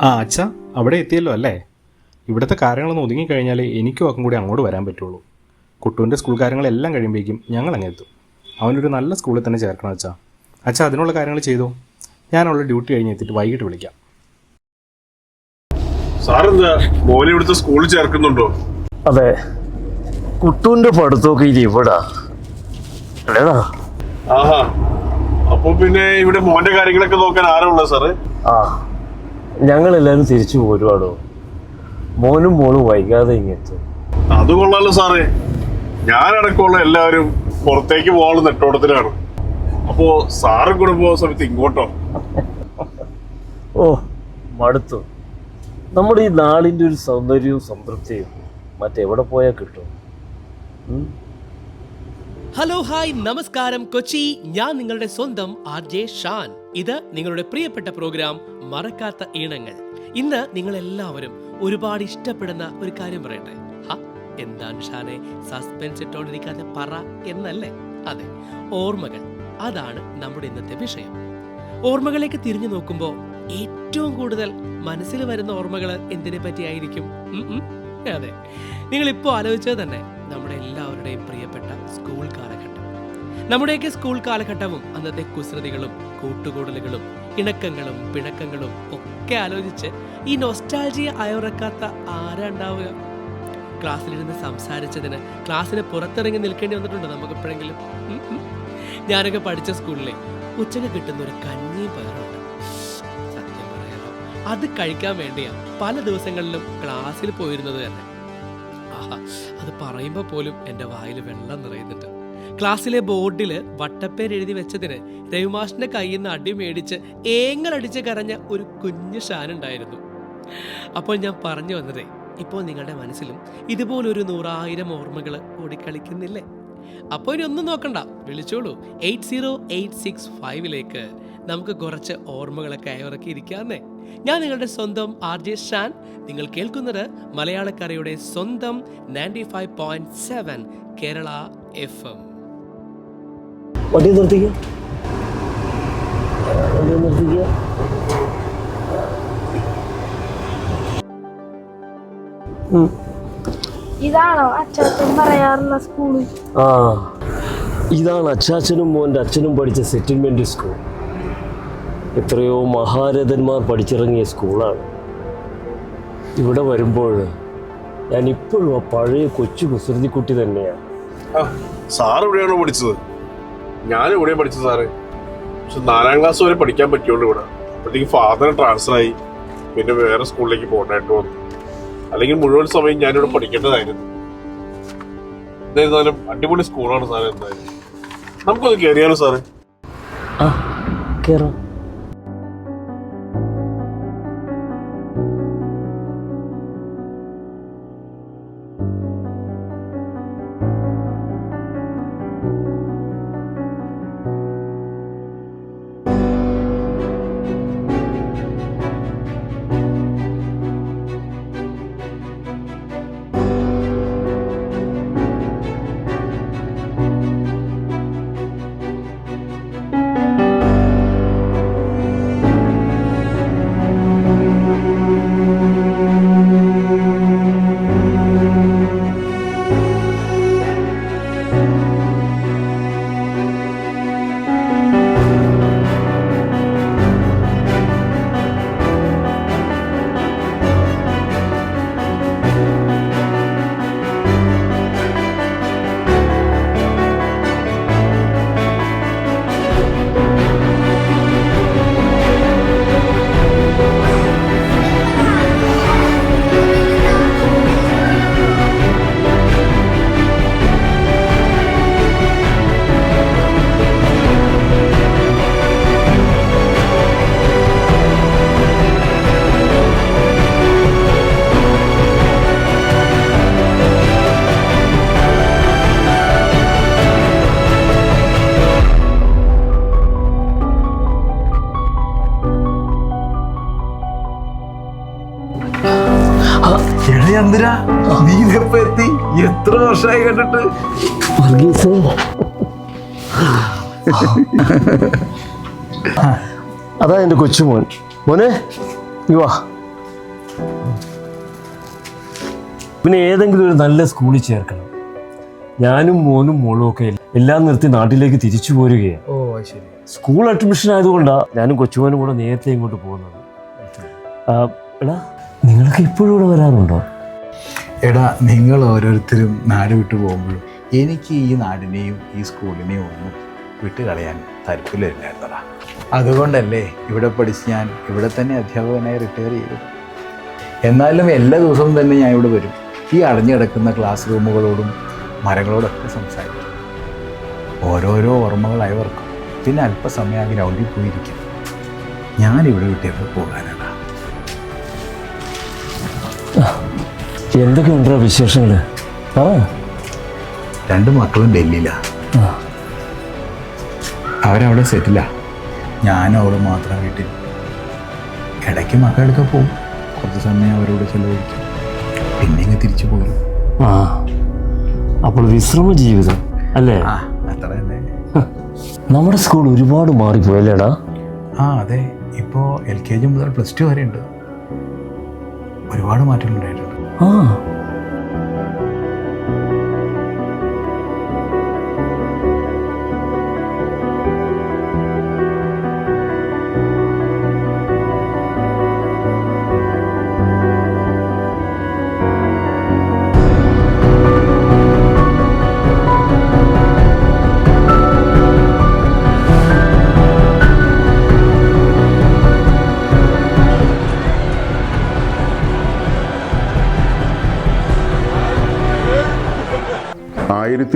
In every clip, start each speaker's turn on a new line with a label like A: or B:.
A: ആ അച്ഛാ, അവിടെ എത്തിയല്ലോ അല്ലേ? ഇവിടുത്തെ കാര്യങ്ങളൊന്ന് ഒതുങ്ങിക്കഴിഞ്ഞാൽ എനിക്കും ഒക്കെ കൂടി അങ്ങോട്ട് വരാൻ പറ്റുള്ളൂ. കുട്ടുവിൻ്റെ സ്കൂൾ കാര്യങ്ങളെല്ലാം കഴിയുമ്പോഴേക്കും ഞങ്ങൾ അങ്ങ് എത്തും. അവനൊരു നല്ല സ്കൂളിൽ തന്നെ ചേർക്കണം അച്ഛാ. അച്ഛാ അതിനുള്ള കാര്യങ്ങൾ ചെയ്തോ. ഞാനുള്ള ഡ്യൂട്ടി കഴിഞ്ഞ് എത്തിയിട്ട് വൈകിട്ട് വിളിക്കാം.
B: സാറെന്താ മോനെ ഇവിടുത്തെ സ്കൂളിൽ ചേർക്കുന്നുണ്ടോ?
C: അതെ, കുട്ടുവിന്റെ പഠിത്തമൊക്കെ ഇനി ഇവിടാ അല്ലേടാ?
B: ആഹാ, അപ്പൊ പിന്നെ ഇവിടെ മോന്റെ കാര്യങ്ങളൊക്കെ നോക്കാൻ ആരാ ഉള്ളത് സാറ്?
C: ആ, ഞങ്ങളെല്ലാരും തിരിച്ചു പോരുവാടോ. മോനും മോളും വൈകാതെ ഇങ്ങെത്തും.
B: അത് കൊള്ളാലോ സാറേ. ഞാനടക്കമുള്ള എല്ലാവരും പുറത്തേക്ക് പോകാനുള്ള നെട്ടോട്ടത്തിലാണ്. അപ്പോ സാറും കൂടെ പോകുന്ന സമയത്ത് ഇങ്ങോട്ടോ?
C: ഓ, മടുത്തു. നമ്മുടെ ഈ നാടിൻ്റെ ഒരു സൗന്ദര്യവും സംതൃപ്തിയും മറ്റെവിടെ പോയാൽ കിട്ടും?
D: ഹലോ ഹായ് നമസ്കാരം കൊച്ചി, ഞാൻ നിങ്ങളുടെ സ്വന്തം RJ ഷാൻ. ഇത് നിങ്ങളുടെ പ്രിയപ്പെട്ട പ്രോഗ്രാം മറക്കാത്ത ഈണങ്ങൾ. ഇന്ന് നിങ്ങൾ എല്ലാവരും ഒരുപാട് ഇഷ്ടപ്പെടുന്ന ഒരു കാര്യം പറയട്ടെ. എന്താണ് ഷാനെ സസ്പെൻസ് ഇട്ടോണ്ടിരിക്കാതെ പറ എന്നല്ലേ? അതെ, ഓർമ്മകൾ. അതാണ് നമ്മുടെ ഇന്നത്തെ വിഷയം. ഓർമ്മകളിലേക്ക് തിരിഞ്ഞു നോക്കുമ്പോൾ ഏറ്റവും കൂടുതൽ മനസ്സിൽ വരുന്ന ഓർമ്മകൾ എന്തിനെ പറ്റിയായിരിക്കും? അതെ, നിങ്ങളിപ്പോൾ ആലോചിച്ചത് തന്നെ നമ്മുടെ എല്ലാവരുടെയും പ്രിയപ്പെട്ട സ്കൂൾ കാലഘട്ടം. നമ്മുടെയൊക്കെ സ്കൂൾ കാലഘട്ടവും അന്നത്തെ കുസൃതികളും കൂട്ടുകൂടലുകളും ഇണക്കങ്ങളും പിണക്കങ്ങളും ഒക്കെ ആലോചിച്ച് ഈ നൊസ്റ്റാൾജിയ അയവിറക്കാത്ത ആരാ ഉണ്ടാവുക? ക്ലാസ്സിലിരുന്ന് സംസാരിച്ചതിന് ക്ലാസ്സിന് പുറത്തിറങ്ങി നിൽക്കേണ്ടി വന്നിട്ടുണ്ടോ നമുക്ക് എപ്പോഴെങ്കിലും? ഞാനൊക്കെ പഠിച്ച സ്കൂളിലെ ഉച്ചക്ക് കിട്ടുന്ന ഒരു കഞ്ഞി പയറുണ്ട്. സത്യം പറയാലോ, അത് കഴിക്കാൻ വേണ്ടിയാ പല ദിവസങ്ങളിലും ക്ലാസ്സിൽ പോയിരുന്നത് തന്നെ. ആഹാ, അത് പറയുമ്പോൾ പോലും എൻ്റെ വായിൽ വെള്ളം നിറയുന്നുണ്ട്. ക്ലാസ്സിലെ ബോർഡിൽ വട്ടപ്പേര് എഴുതി വെച്ചതിന് രവിമാഷിന്റെ കയ്യിൽ നിന്ന് അടി മേടിച്ച് ഏങ്ങലടിച്ച് കരഞ്ഞ ഒരു കുഞ്ഞു ഷാനുണ്ടായിരുന്നു. അപ്പോൾ ഞാൻ പറഞ്ഞു വന്നതേ, ഇപ്പോൾ നിങ്ങളുടെ മനസ്സിലും ഇതുപോലൊരു 100,000 ഓർമ്മകൾ ഓടിക്കളിക്കുന്നില്ലേ? അപ്പോൾ ഇനി ഒന്നും നോക്കണ്ട, വിളിച്ചോളൂ 80865 നമുക്ക് കുറച്ച് ഓർമ്മകളൊക്കെ അയവിറക്കി ഇരിക്കാന്നേ. ഞാൻ നിങ്ങളുടെ സ്വന്തം RJ ഷാൻ. നിങ്ങൾ കേൾക്കുന്നത് മലയാളക്കരയുടെ സ്വന്തം 95.7 കേരള FM.
C: വണ്ടി നിർത്തിക്കുക.
E: ഇതാണോ അച്ചാച്ചൻ പറയാറുള്ള സ്കൂള്?
C: ആ, ഇതാണ് അച്ചാച്ചനും മോൻ്റെ അച്ഛനും പഠിച്ച സെറ്റിൽമെന്റ് സ്കൂൾ. എത്രയോ മഹാരഥന്മാർ പഠിച്ചിറങ്ങിയ സ്കൂളാണ്. ഇവിടെ വരുമ്പോൾ ഞാൻ ഇപ്പോഴും ആ പഴയ കൊച്ചു കുസൃതിക്കുട്ടി തന്നെയാണ്.
B: സാറ് ഇവിടെയാണോ പഠിച്ചത്? ഞാനും ഇവിടെ പഠിച്ചത് സാറേ. പക്ഷെ 4ാം ക്ലാസ് വരെ പഠിക്കാൻ പറ്റുള്ളൂ ഇവിടെ. അപ്പോഴത്തേക്ക് ഫാദറിന് ട്രാൻസ്ഫർ ആയി, പിന്നെ വേറെ സ്കൂളിലേക്ക് പോകേണ്ടതായിട്ട് വന്നു. അല്ലെങ്കിൽ മുഴുവൻ സമയം ഞാനിവിടെ പഠിക്കേണ്ടതായിരുന്നു. എന്തായിരുന്നാലും അടിപൊളി സ്കൂളാണ് സാറേ. എന്തായാലും നമുക്കൊന്ന് കയറിയാലോ സാറേ?
C: ആ, കയറാം.
F: ചന്ദ്ര, നീ ഇതെപ്പോ എത്തി? എത്ര വർഷമായി കണ്ടിട്ട്?
C: അതാ എന്റെ കൊച്ചുമോൻ. മോനെ, നീ വാ. പിന്നെ ഏതെങ്കിലും ഒരു നല്ല സ്കൂളിൽ ചേർക്കണം. ഞാനും മോനും മോളും ഒക്കെ എല്ലാം നിർത്തി നാട്ടിലേക്ക് തിരിച്ചു പോരുകയാണ്.
A: ഓ ശരി.
C: സ്കൂൾ അഡ്മിഷൻ ആയതുകൊണ്ടാണ് ഞാനും കൊച്ചുമോനും കൂടെ നേരത്തെ ഇങ്ങോട്ട് പോകുന്നത്. എടാ, നിങ്ങളൊക്കെ ഇപ്പോഴും ഇവിടെ വരാറുണ്ടോ?
F: എടാ, നിങ്ങൾ ഓരോരുത്തരും നാട് വിട്ടു പോകുമ്പോഴും എനിക്ക് ഈ നാടിനെയും ഈ സ്കൂളിനെയും ഒന്നും വിട്ടുകളയാൻ താല്പര്യമില്ലായിരുന്നടാ. അതുകൊണ്ടല്ലേ ഇവിടെ പഠിച്ച് ഞാൻ ഇവിടെ തന്നെ അധ്യാപകനായി റിട്ടയർ ചെയ്തു. എന്നാലും എല്ലാ ദിവസവും തന്നെ ഞാൻ ഇവിടെ വരും. ഈ അടഞ്ഞു കിടക്കുന്ന ക്ലാസ് റൂമുകളോടും മരങ്ങളോടൊക്കെ സംസാരിക്കും. ഓരോരോ ഓർമ്മകളായി ഓർക്കും. പിന്നെ അല്പസമയം ആ ഗ്രൗണ്ടിൽ പോയിരിക്കും. ഞാനിവിടെ വിട്ടപ്പോൾ പോകാനാണ്.
C: എന്തൊക്കെയുണ്ടോ വിശേഷങ്ങൾ?
F: രണ്ട് മക്കളും ഡൽഹിയിലാണ്. അവരവിടെ സെറ്റിലാ. ഞാനും അവളും മാത്രം വീട്ടിൽ. ഇടയ്ക്ക് മക്കളെടുക്കാൻ പോകും. കുറച്ച് സമയം അവരോട് ചെലവഴിക്കും. പിന്നെ ഇങ്ങ് തിരിച്ചു പോയി.
C: അപ്പോൾ വിശ്രമ ജീവിതം അല്ലേ?
F: അത്ര തന്നെ.
C: നമ്മുടെ സ്കൂൾ ഒരുപാട് മാറിപ്പോയല്ലേടാ?
F: അതെ. ഇപ്പോൾ LKG മുതൽ +2 വരെ ഉണ്ട്. ഒരുപാട് മാറ്റങ്ങളുണ്ടായിട്ടുണ്ട്.
C: ആ,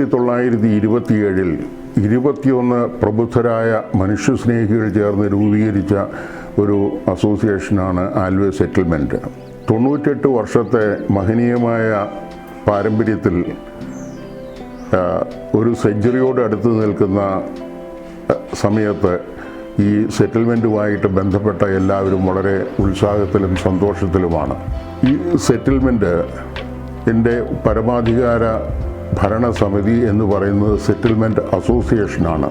G: 1927 21 പ്രബുദ്ധരായ മനുഷ്യസ്നേഹികൾ ചേർന്ന് രൂപീകരിച്ച ഒരു അസോസിയേഷനാണ് ആൽവേ സെറ്റിൽമെൻറ്റ്. 98 വർഷത്തെ മഹനീയമായ പാരമ്പര്യത്തിൽ ഒരു സെഞ്ചുറിയോട് അടുത്ത് നിൽക്കുന്ന സമയത്ത് ഈ സെറ്റിൽമെൻറ്റുമായിട്ട് ബന്ധപ്പെട്ട എല്ലാവരും വളരെ ഉത്സാഹത്തിലും സന്തോഷത്തിലുമാണ്. ഈ സെറ്റിൽമെൻറ്റ് എൻ്റെ പരമാധികാര ഭരണസമിതി എന്ന് പറയുന്നത് സെറ്റിൽമെൻറ്റ് അസോസിയേഷനാണ്.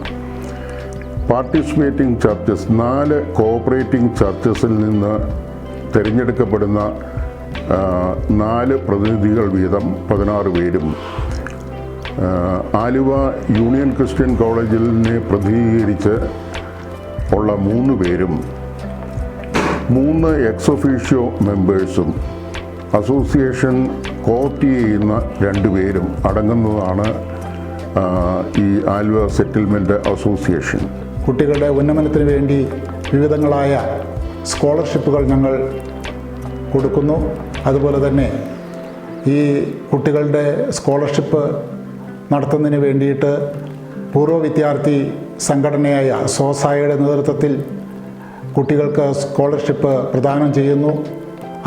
G: പാർട്ടിസിപ്പേറ്റിംഗ് ചർച്ചസ് 4 കോഓപ്പറേറ്റിംഗ് ചർച്ചസിൽ നിന്ന് തിരഞ്ഞെടുക്കപ്പെടുന്ന 4 പ്രതിനിധികൾ വീതം 16 പേരും, ആലുവ യൂണിയൻ ക്രിസ്ത്യൻ കോളേജിനെ പ്രതിനിധീകരിച്ച് ഉള്ള 3 പേരും, 3 എക്സ് ഒഫീഷ്യോ മെമ്പേഴ്സും, അസോസിയേഷൻ കോർട്ട് ചെയ്യുന്ന 2 പേരും അടങ്ങുന്നതാണ് ഈ ആലുവ സെറ്റിൽമെൻറ്റ് അസോസിയേഷൻ.
H: കുട്ടികളുടെ ഉന്നമനത്തിന് വേണ്ടി വിവിധങ്ങളായ സ്കോളർഷിപ്പുകൾ ഞങ്ങൾ കൊടുക്കുന്നു. അതുപോലെ തന്നെ ഈ കുട്ടികളുടെ സ്കോളർഷിപ്പ് നടത്തുന്നതിന് വേണ്ടിയിട്ട് പൂർവ്വ വിദ്യാർത്ഥി സംഘടനയായ സോസായുടെ നേതൃത്വത്തിൽ കുട്ടികൾക്ക് സ്കോളർഷിപ്പ് പ്രദാനം ചെയ്യുന്നു.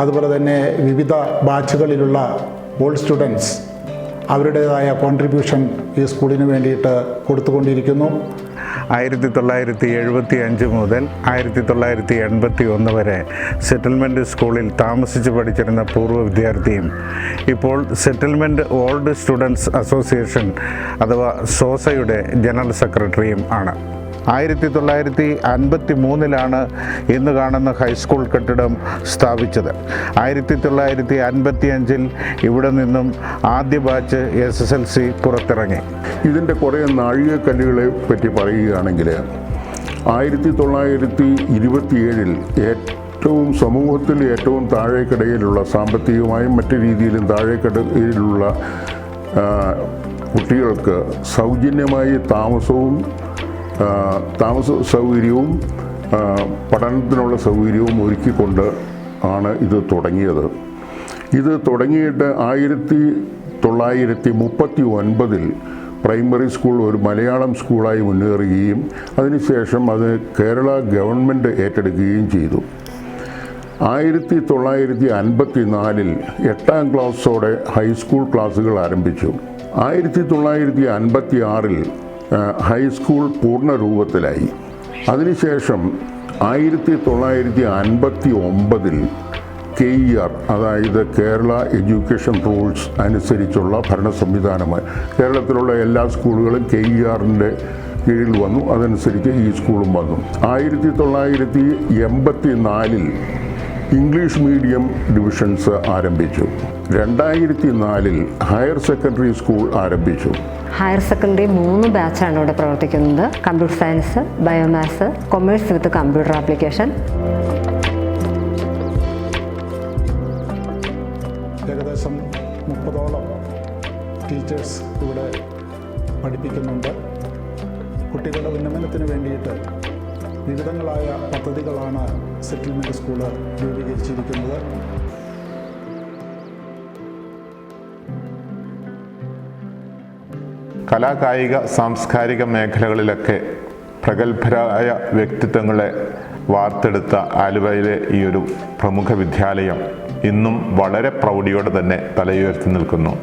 H: അതുപോലെ തന്നെ വിവിധ ബാച്ചുകളിലുള്ള ഓൾഡ് സ്റ്റുഡൻസ് അവരുടേതായ കോൺട്രിബ്യൂഷൻ ഈ സ്കൂളിന് വേണ്ടിയിട്ട് കൊടുത്തുകൊണ്ടിരിക്കുന്നു.
I: 1975 മുതൽ 1981 വരെ സെറ്റിൽമെൻറ്റ് സ്കൂളിൽ താമസിച്ച് പഠിച്ചിരുന്ന പൂർവ്വ വിദ്യാർത്ഥിയും ഇപ്പോൾ സെറ്റിൽമെൻറ്റ് ഓൾഡ് സ്റ്റുഡൻസ് അസോസിയേഷൻ അഥവാ സോസയുടെ ജനറൽ സെക്രട്ടറിയും ആണ്. 1953 ഇന്ന് കാണുന്ന ഹൈസ്കൂൾ കെട്ടിടം സ്ഥാപിച്ചത്. 1955 ഇവിടെ നിന്നും ആദ്യ ബാച്ച് SSLC പുറത്തിറങ്ങി.
G: ഇതിൻ്റെ കുറേ നാഴികക്കല്ലുകളെ പറ്റി പറയുകയാണെങ്കിൽ 1927 ഏറ്റവും സമൂഹത്തിൽ ഏറ്റവും താഴേക്കിടയിലുള്ള, സാമ്പത്തികമായും മറ്റു രീതിയിലും താഴേക്കിടയിലുള്ള കുട്ടികൾക്ക് സൗജന്യമായി താമസ സൗകര്യവും പഠനത്തിനുള്ള സൗകര്യവും ഒരുക്കിക്കൊണ്ട് ആണ് ഇത് തുടങ്ങിയത്. ഇത് തുടങ്ങിയിട്ട് 1939 പ്രൈമറി സ്കൂൾ ഒരു മലയാളം സ്കൂളായി മുന്നേറുകയും അതിനുശേഷം അത് കേരള ഗവൺമെൻറ് ഏറ്റെടുക്കുകയും ചെയ്തു. 1954 8ാം ക്ലാസ്സോടെ ഹൈസ്കൂൾ ക്ലാസ്സുകൾ ആരംഭിച്ചു. 1956 ഹൈസ്കൂൾ പൂർണ്ണ രൂപത്തിലായി. അതിനുശേഷം 1959 KER, അതായത് കേരള എഡ്യൂക്കേഷൻ റൂൾസ് അനുസരിച്ചുള്ള ഭരണ സംവിധാനമായി കേരളത്തിലുള്ള എല്ലാ സ്കൂളുകളും KERൻ്റെ കീഴിൽ വന്നു. അതനുസരിച്ച് ഈ സ്കൂളും വന്നു. 1984 ഇംഗ്ലീഷ് മീഡിയം ഡിവിഷൻസ് ആരംഭിച്ചു. 2004 ഹയർ സെക്കൻഡറി സ്കൂൾ ആരംഭിച്ചു.
J: ഹയർ സെക്കൻഡറി 3 ബാച്ചാണ് ഇവിടെ പ്രവർത്തിക്കുന്നത്. Computer science, biomaths, commerce with computer application.
H: ഏകദേശം 30ഓളം ടീച്ചേഴ്സ് ഇവിടെ പഠിപ്പിക്കുന്നുണ്ട്. കുട്ടികളുടെ ഉന്നമനത്തിന് വേണ്ടിയിട്ട് വിവിധങ്ങളായ പദ്ധതികളാണ് സെറ്റിൽമെൻറ്റ് സ്കൂള് രൂപീകരിച്ചിരിക്കുന്നത്.
I: കലാകായിക സാംസ്കാരിക മേഖലകളിലൊക്കെ പ്രഗത്ഭരായ വ്യക്തിത്വങ്ങളെ വാർത്തെടുത്ത ആലുവയിലെ ഈ ഒരു പ്രമുഖ വിദ്യാലയം ഇന്നും വളരെ പ്രൗഢിയോടെ തന്നെ തലയുയർത്തി നിൽക്കുന്നു.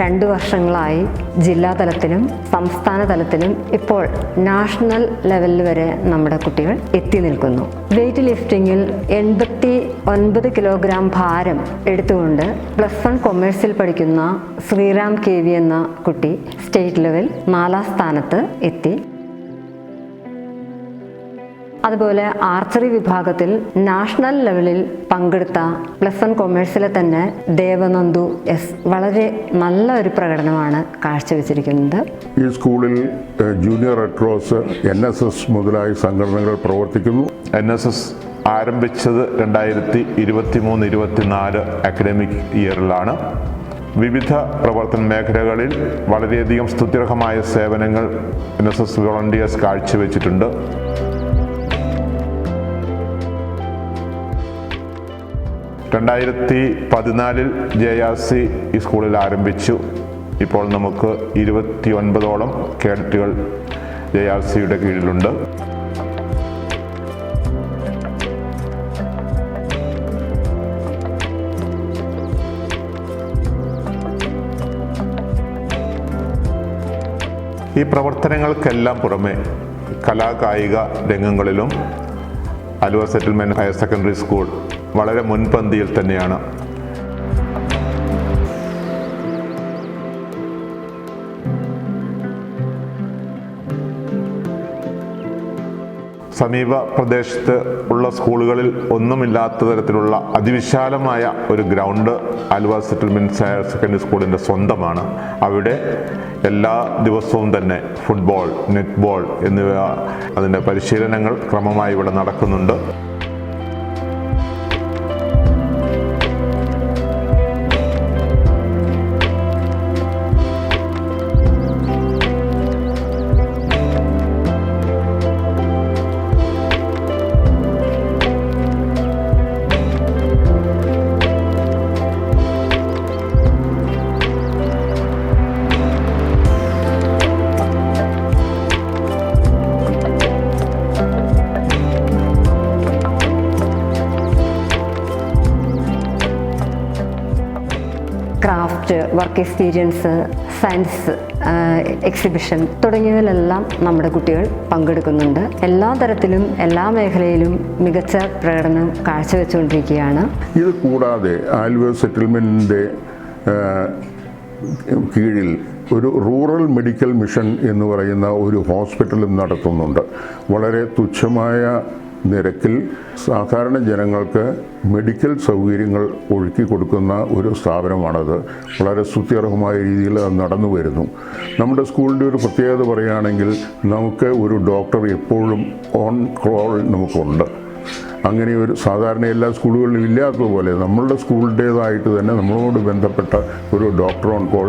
J: രണ്ട് വർഷങ്ങളായി ജില്ലാ തലത്തിലും സംസ്ഥാന തലത്തിലും ഇപ്പോൾ നാഷണൽ ലെവലിൽ വരെ നമ്മുടെ കുട്ടികൾ എത്തി നിൽക്കുന്നു. വെയ്റ്റ് ലിഫ്റ്റിങ്ങിൽ 89 കിലോഗ്രാം ഭാരം എടുത്തുകൊണ്ട് +1 കൊമേഴ്സിൽ പഠിക്കുന്ന ശ്രീറാം KV എന്ന കുട്ടി സ്റ്റേറ്റ് ലെവൽ 4ാം സ്ഥാനത്ത് എത്തി. അതുപോലെ ആർച്ചറി വിഭാഗത്തിൽ നാഷണൽ ലെവലിൽ പങ്കെടുത്ത +1 കൊമേഴ്സിലെ തന്നെ ദേവനന്ദു S വളരെ നല്ല ഒരു പ്രകടനമാണ് കാഴ്ചവെച്ചിരിക്കുന്നത്.
G: ഈ സ്കൂളിൽ ജൂനിയർ റെഡ് ക്രോസ്, NSS മുതലായ സംഘടനകൾ പ്രവർത്തിക്കുന്നു.
I: NSS ആരംഭിച്ചത് 2023-24 അക്കാഡമിക് ഇയറിലാണ്. വിവിധ പ്രവർത്തന മേഖലകളിൽ വളരെയധികം സ്തുത്യർഹമായ സേവനങ്ങൾ NSS വോളണ്ടിയേഴ്സ് കാഴ്ചവെച്ചിട്ടുണ്ട്. 2014 JRC ഈ സ്കൂളിൽ ആരംഭിച്ചു. ഇപ്പോൾ നമുക്ക് 29ഓളം കേഡറ്റുകൾ JRCയുടെ കീഴിലുണ്ട്. ഈ പ്രവർത്തനങ്ങൾക്കെല്ലാം പുറമെ കലാകായിക രംഗങ്ങളിലും Aluva settlement higher secondary school വളരെ മുൻപന്തിയിൽ തന്നെയാണ്. സമീപ പ്രദേശത്ത് ഉള്ള സ്കൂളുകളിൽ ഒന്നുമില്ലാത്ത തരത്തിലുള്ള അതിവിശാലമായ ഒരു ground Aluva settlement higher secondary സ്കൂളിൻ്റെ സ്വന്തമാണ്. അവിടെ എല്ലാ ദിവസവും തന്നെ ഫുട്ബോൾ, നെറ്റ്ബോൾ എന്നിവ അതിൻ്റെ പരിശീലനങ്ങൾ ക്രമമായി ഇവിടെ നടക്കുന്നുണ്ട്.
J: Craft, work experience, science exhibition തുടങ്ങിയതിലെല്ലാം നമ്മുടെ കുട്ടികൾ പങ്കെടുക്കുന്നുണ്ട്. എല്ലാ തരത്തിലും എല്ലാ മേഖലയിലും മികച്ച പ്രകടനം കാഴ്ചവെച്ചുകൊണ്ടിരിക്കുകയാണ്.
G: ഇത് കൂടാതെ ആലുവ സെറ്റിൽമെൻറ്റിൻ്റെ കീഴിൽ ഒരു റൂറൽ മെഡിക്കൽ മിഷൻ എന്ന് പറയുന്ന ഒരു ഹോസ്പിറ്റലും നടത്തുന്നുണ്ട്. വളരെ തുച്ഛമായ നിരക്കിൽ സാധാരണ ജനങ്ങൾക്ക് മെഡിക്കൽ സൗകര്യങ്ങൾ ഒരുക്കി കൊടുക്കുന്ന ഒരു സ്ഥാപനമാണത്. വളരെ സ്തുത്യർഹമായ രീതിയിൽ അത് നടന്നു വരുന്നു. നമ്മുടെ സ്കൂളിൻ്റെ ഒരു പ്രത്യേകത പറയുകയാണെങ്കിൽ നമുക്ക് ഒരു ഡോക്ടർ എപ്പോഴും ഓൺ കോൾ നമുക്കുണ്ട്. അങ്ങനെ ഒരു സാധാരണ എല്ലാ സ്കൂളുകളിലും ഇല്ലാത്തതുപോലെ നമ്മളുടെ സ്കൂളിൻ്റേതായിട്ട് തന്നെ നമ്മളോട് ബന്ധപ്പെട്ട ഒരു ഡോക്ടർ ഓൺ കോൾ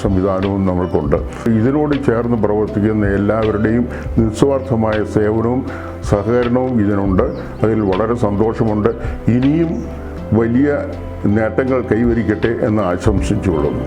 G: സംവിധാനവും നമ്മൾക്കുണ്ട്. ഇതിനോട് ചേർന്ന് പ്രവർത്തിക്കുന്ന എല്ലാവരുടെയും നിസ്വാർത്ഥമായ സേവനവും സഹകരണവും ഇതിനുണ്ട്. അതിൽ വളരെ സന്തോഷമുണ്ട്. ഇനിയും വലിയ നേട്ടങ്ങൾ കൈവരിക്കട്ടെ എന്ന് ആശംസിച്ചുകൊള്ളുന്നു.